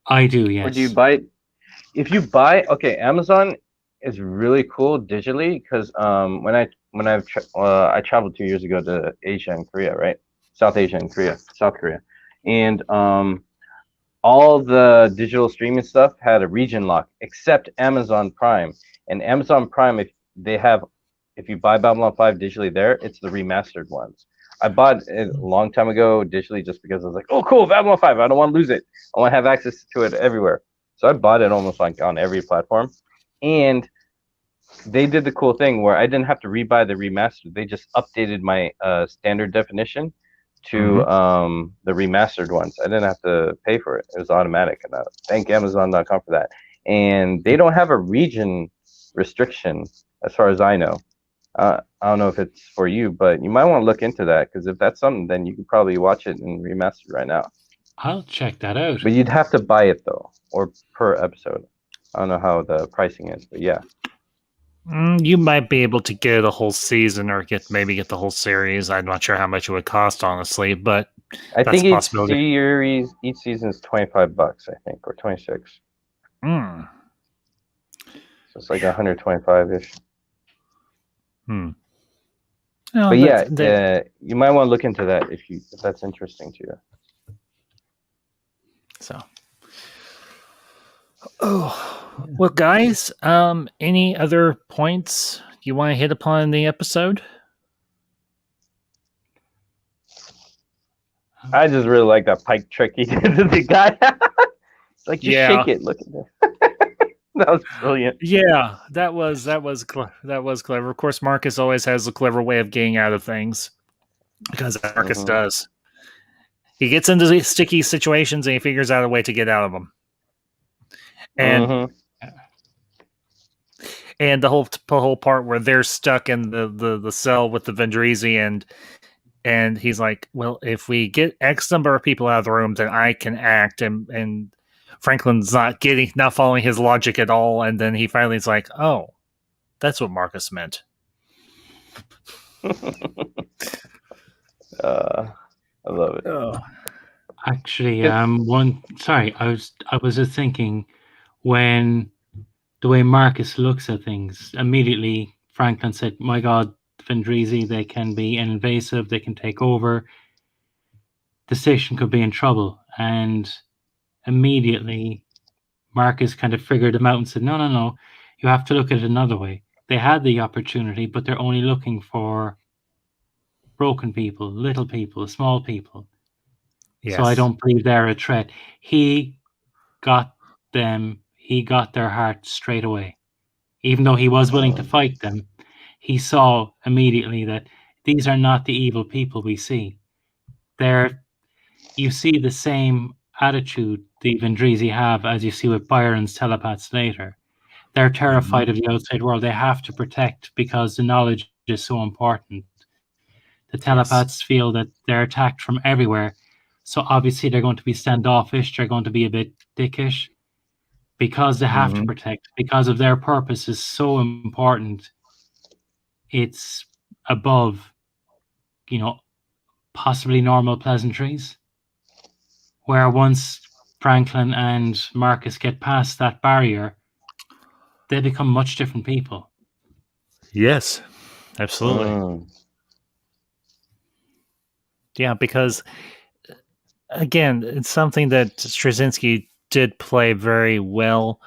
I do, yes. Or do you buy it? If you buy... Okay, Amazon is really cool digitally because when I traveled 2 years ago to Asia and Korea, right? South Asia and South Korea. And all the digital streaming stuff had a region lock except Amazon Prime. And Amazon Prime, if you buy Babylon 5 digitally there, it's the remastered ones. I bought it a long time ago digitally just because I was like, oh, cool, Babylon 5. I don't want to lose it. I want to have access to it everywhere. So I bought it almost like on every platform. And they did the cool thing where I didn't have to rebuy the remastered. They just updated my standard definition to the remastered ones. I didn't have to pay for it. It was automatic. And thank Amazon.com for that. And they don't have a region restriction as far as I know. I don't know if it's for you, but you might want to look into that, because if that's something, then you could probably watch it in remastered right now. I'll check that out. But you'd have to buy it, though, or per episode. I don't know how the pricing is, but yeah. You might be able to get a whole season or maybe get the whole series. I'm not sure how much it would cost, honestly, but I think each season is $25, I think, or 26. So it's like 125-ish. No, but yeah, you might want to look into that if that's interesting to you. So, well, guys, any other points you want to hit upon in the episode? I just really like that pike trick he did to the guy. It's like, just shake it. Look at this. That was brilliant. Yeah, that was clever. Of course, Marcus always has a clever way of getting out of things, because Marcus does. He gets into sticky situations and he figures out a way to get out of them. And and the whole part where they're stuck in the cell with the Vendrisi, and he's like, well, if we get X number of people out of the room, then I can act. And Franklin's not following his logic at all. And then he finally is like, oh, that's what Marcus meant. I love it. Actually, I was just thinking, when the way Marcus looks at things, immediately Franklin said, my God, Vendrisi, they can be invasive, they can take over. The station could be in trouble. And immediately Marcus kind of figured him out and said, no, you have to look at it another way. They had the opportunity, but they're only looking for broken people, little people, small people. Yes. So I don't believe they're a threat. He got their heart straight away. Even though he was willing to fight them, he saw immediately that these are not the evil people we see. You see the same attitude the Vendrisi have as you see with Byron's telepaths later. They're terrified of the outside world. They have to protect because the knowledge is so important. The telepaths feel that they're attacked from everywhere. So obviously they're going to be standoffish. They're going to be a bit dickish because they have to protect, because of their purpose is so important. It's above, possibly normal pleasantries. Where once Franklin and Marcus get past that barrier, they become much different people. Yes, absolutely. Yeah, because again, it's something that Straczynski did play very well.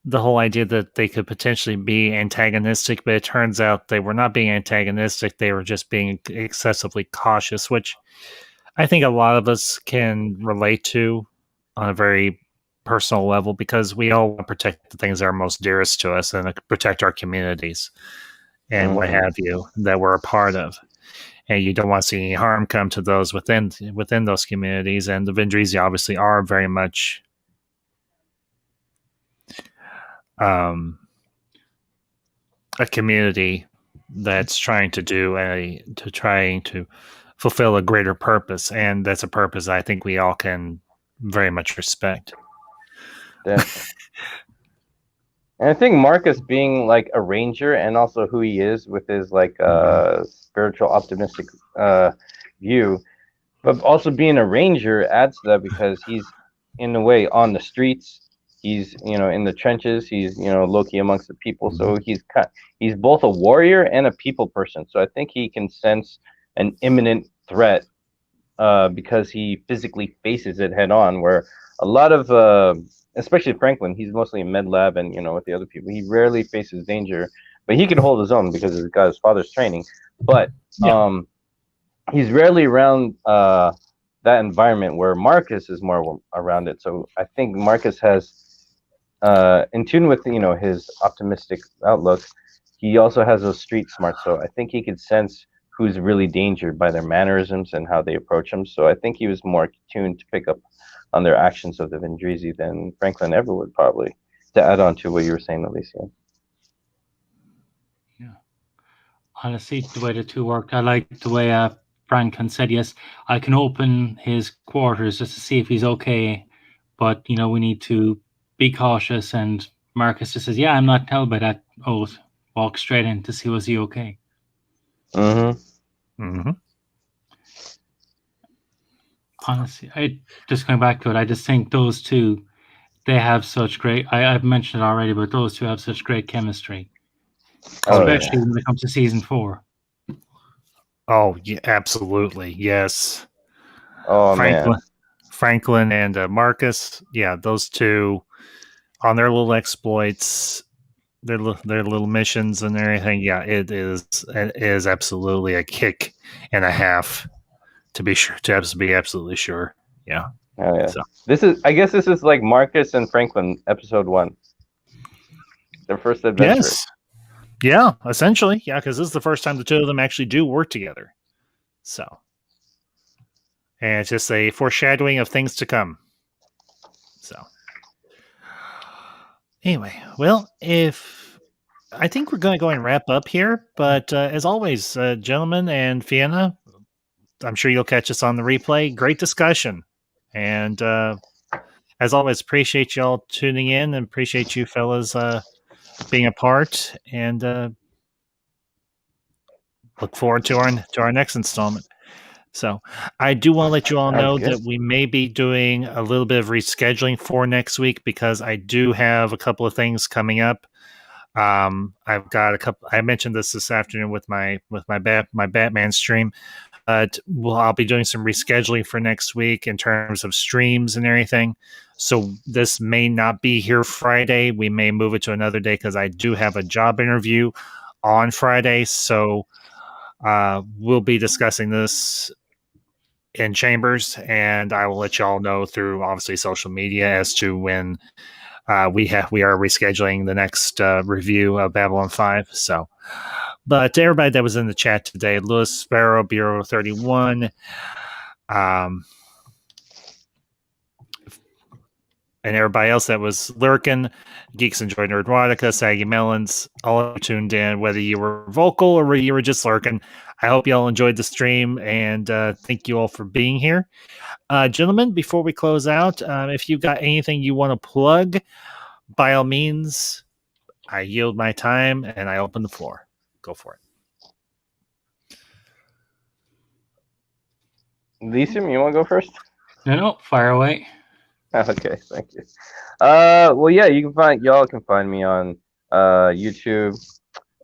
The whole idea that they could potentially be antagonistic, but it turns out they were not being antagonistic. They were just being excessively cautious, which I think a lot of us can relate to on a very personal level, because we all want to protect the things that are most dearest to us and protect our communities and what have you that we're a part of. And you don't want to see any harm come to those within those communities. And the Vendrisi obviously are very much a community that's trying to fulfill a greater purpose, and that's a purpose I think we all can very much respect. Definitely. And I think Marcus being like a ranger, and also who he is with his like spiritual optimistic view, but also being a ranger adds to that, because he's in a way on the streets. He's in the trenches. He's low-key amongst the people. So he's both a warrior and a people person. So I think he can sense an imminent threat because he physically faces it head on. Where a lot of especially Franklin, he's mostly in med lab and with the other people, he rarely faces danger, but he can hold his own because he's got his father's training. But he's rarely around that environment where Marcus is more around it. So I think Marcus has in tune with his optimistic outlook, he also has those street smarts. So I think he could sense who's really endangered by their mannerisms and how they approach him. So I think he was more tuned to pick up on their actions of the Vendrisi than Franklin ever would, probably, to add on to what you were saying, Elysium. Yeah. Honestly, the way the two worked, I like the way Franklin said, yes, I can open his quarters just to see if he's okay, but, we need to be cautious. And Marcus just says, yeah, I'm not held by that oath. Walk straight in to see was he okay. Honestly, just going back to it, I just think those two, they have such great, I've mentioned it already, but those two have such great chemistry. Especially when it comes to season 4. Oh, yeah, absolutely. Yes. Oh, Franklin and Marcus. Yeah, those two on their little exploits, their little missions and everything. Yeah, it is absolutely a kick and a half, to be sure, to be absolutely sure. Yeah. Oh yeah. So. I guess this is like Marcus and Franklin episode 1. Their first adventure. Yes. Yeah, essentially. Yeah, because this is the first time the two of them actually do work together. So. And it's just a foreshadowing of things to come. So. Anyway, well, if I think we're going to go and wrap up here, but as always, gentlemen and Fiona, I'm sure you'll catch us on the replay. Great discussion, and as always, appreciate y'all tuning in and appreciate you fellas being a part, and look forward to our next installment. So I do want to let you all know that we may be doing a little bit of rescheduling for next week because I do have a couple of things coming up. I've got a couple. I mentioned this afternoon with my Batman stream, but I'll be doing some rescheduling for next week in terms of streams and everything. So this may not be here Friday. We may move it to another day because I do have a job interview on Friday. So we'll be discussing this in chambers, and I will let y'all know through obviously social media as to when we are rescheduling the next review of Babylon 5. So, but to everybody that was in the chat today, Lewis Sparrow, Bureau 31, and everybody else that was lurking, Geeks Enjoy Nerdwatica, Saggy Melons, all tuned in, whether you were vocal or you were just lurking. I hope you all enjoyed the stream, and thank you all for being here. Gentlemen, before we close out, if you've got anything you want to plug, by all means, I yield my time and I open the floor. Go for it. Elysium, you want to go first? No, fire away. Okay, thank you. Well, yeah, y'all can find me on YouTube,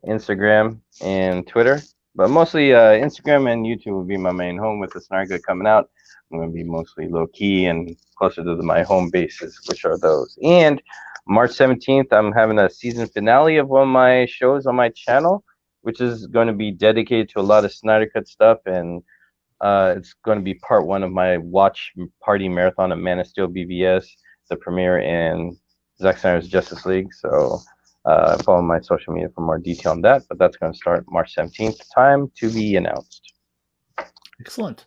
Instagram, and Twitter. But mostly Instagram and YouTube will be my main home with the Snarga coming out. I'm going to be mostly low-key and closer to my home bases, which are those. And March 17th, I'm having a season finale of one of my shows on my channel, which is going to be dedicated to a lot of Snyder Cut stuff. And it's going to be part one of my watch party marathon of Man of Steel BVS, the premiere in Zack Snyder's Justice League. So follow my social media for more detail on that, but that's going to start March 17th. Time to be announced. Excellent.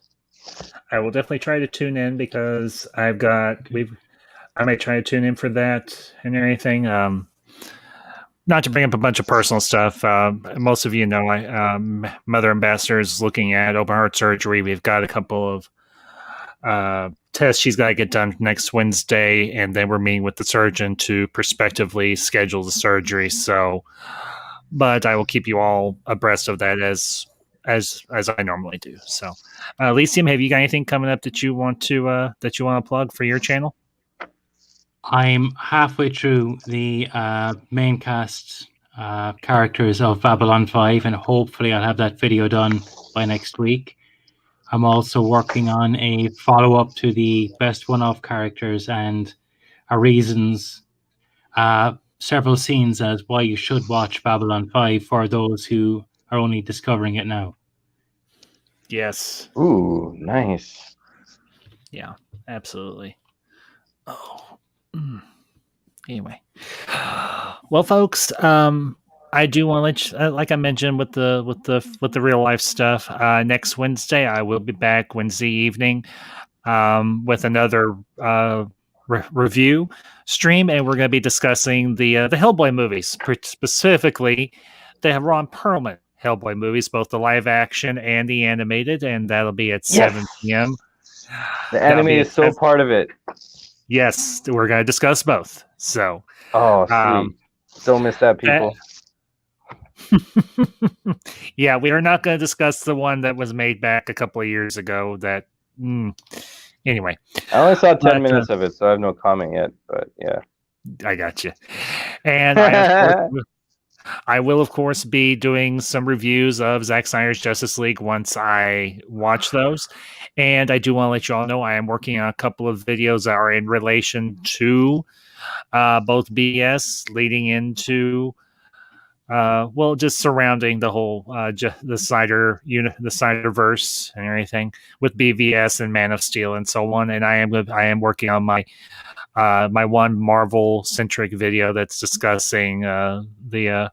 I will definitely try to tune in because I might try to tune in for that and everything. Not to bring up a bunch of personal stuff. Most of you know, Mother Ambassador is looking at open heart surgery. We've got a couple of tests she's got to get done next Wednesday, and then we're meeting with the surgeon to prospectively schedule the surgery. So, but I will keep you all abreast of that as I normally do. So, Elysium, have you got anything coming up that you want to plug for your channel? I'm halfway through the main cast characters of Babylon 5, and hopefully I'll have that video done by next week. I'm also working on a follow-up to the best one-off characters and reasons, several scenes as why you should watch Babylon 5 for those who are only discovering it now. Yes. Ooh, nice. Yeah, absolutely. Oh. Anyway. Well, folks, I do want to let you, like I mentioned with the real life stuff. Next Wednesday, I will be back Wednesday evening with another review stream, and we're going to be discussing the Hellboy movies, specifically the Ron Perlman Hellboy movies, both the live action and the animated, and that'll be at 7 p.m. The anime is so part of it. Yes, we're going to discuss both. So, sweet. Don't miss that, people. Yeah, we are not going to discuss the one that was made back a couple of years ago. Anyway, I only saw 10 minutes of it, so I have no comment yet. But yeah, I got you. And I will, of course, be doing some reviews of Zack Snyder's Justice League once I watch those. And I do want to let you all know I am working on a couple of videos that are in relation to both BS leading into, just surrounding the whole the Snyderverse and everything with BVS and Man of Steel and so on. And I am working on my one Marvel centric video that's discussing the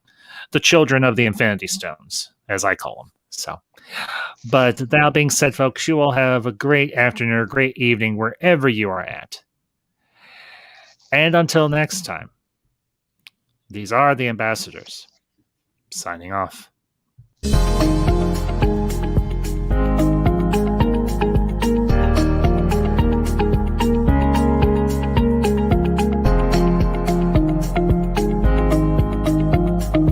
children of the Infinity Stones, as I call them. So, but that being said, folks, you all have a great afternoon or great evening wherever you are at. And until next time, These are the ambassadors. Signing off.